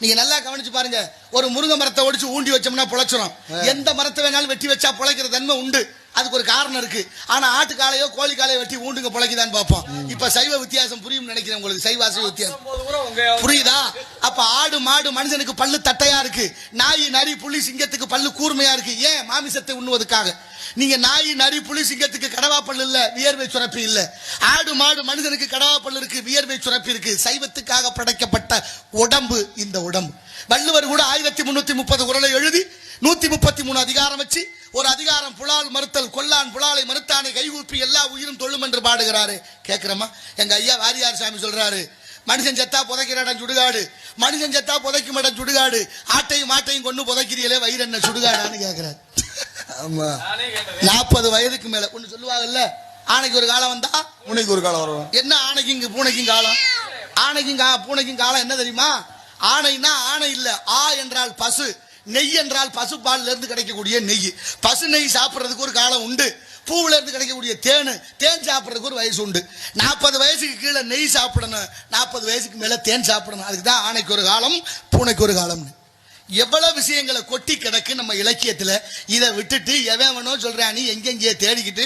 நீங்க நல்லா கவனிச்சு பாருங்க. ஒரு முருங்கை மரத்தை ஒடிச்சு ஊண்டி வச்சோம்னா பொழைச்சிரும். எந்த மரத்தை வேணாலும் வெட்டி வச்சா பொழைக்கிற தன்மை உண்டு. அதுக்கு ஒரு காரணம் இருக்கு. ஆனா ஆட்டு காலையோ கோழி காலையோ வெட்டி ஊண்டுங்க பொழைக்குதான்னு பார்ப்போம். இப்ப சைவ வித்தியாசம் புரியும் நினைக்கிறேன் உங்களுக்கு. சைவ அசைவ வித்தியாசம் புரியுதா? அப்ப ஆடு மாடு மனுஷனுக்கு பல்லு தட்டையா இருக்கு, நாய் நரி புலி சிங்கத்துக்கு பல்லு கூர்மையா இருக்கு. ஏன்? மாமிசத்தை உண்ணுவதற்காக. நீங்க நாய் நரி புலி சிங்கத்துக்கு கடவா பல்லு இல்ல, வியர்வை சுரப்பி இல்ல. ஆடு மாடு மனிதனுக்கு கடவா பல்லு இருக்கு, வியர்வை சுரப்பி இருக்கு. சைவத்துக்காக படைக்கப்பட்ட உடம்பு இந்த உடம்பு. வள்ளுவர் கூட 1330 குறளை எழுதி 133 அதிகாரம் வச்சு ஒரு அதிகாரம் புலால் மறுத்தல், கொல்லான் புலாலை மறுத்தானை கைகூப்பி எல்லா உயிரும் தொழும் என்று பாடுகிறாரு. கேட்கிறோமா? எங்க ஐயா வாரியார் சாமி சொல்றாரு, மனுஷன் செத்தா புதைக்கிற இடம் சுடுகாடு, மனுஷன் செத்தா புதைக்கும் இடம் சுடுகாடு, ஆட்டையும் மாட்டையும் கொண்டு புதைக்கிறீங்களே வயிறு என்ன சுடுகாடான்னு கேட்கிறாரு. ஆமா, 40 வயதுக்கு மேல ஒண்ணு சொல்லுவாங்கல்ல, ஆணைக்கு ஒரு காலம் வந்தா பூனைக்கு ஒரு காலம் வரும். என்ன ஆணைக்கு இங்க பூனைக்கும் காலம்? ஆணைக்கும் பூனைக்கும் காலம் என்ன தெரியுமா? ஆணைனா ஆணை இல்ல, ஆ என்றால் பசு, நெய் என்றால் பசு பால்ல இருந்து கிடைக்கக்கூடிய நெய். பசு நெய் சாப்பிடுறதுக்கு ஒரு காலம் உண்டு. பூவுல இருந்து கிடைக்கக்கூடிய தேன் சாப்பிடுறதுக்கு ஒரு வயசு உண்டு. 40 வயசுக்கு கீழே நெய் சாப்பிடணும், 40 வயசுக்கு மேல தேன் சாப்பிடணும். அதுக்குதான் ஆணைக்கு ஒரு காலம் பூனைக்கு ஒரு காலம்னு. எவ்வளவு விஷயங்களை கொட்டி கிடக்கு நம்ம இலக்கியத்துல. இதை விட்டுட்டு எவனோ சொல்றான், நீ எங்கெங்கே தேடிக்கிட்டு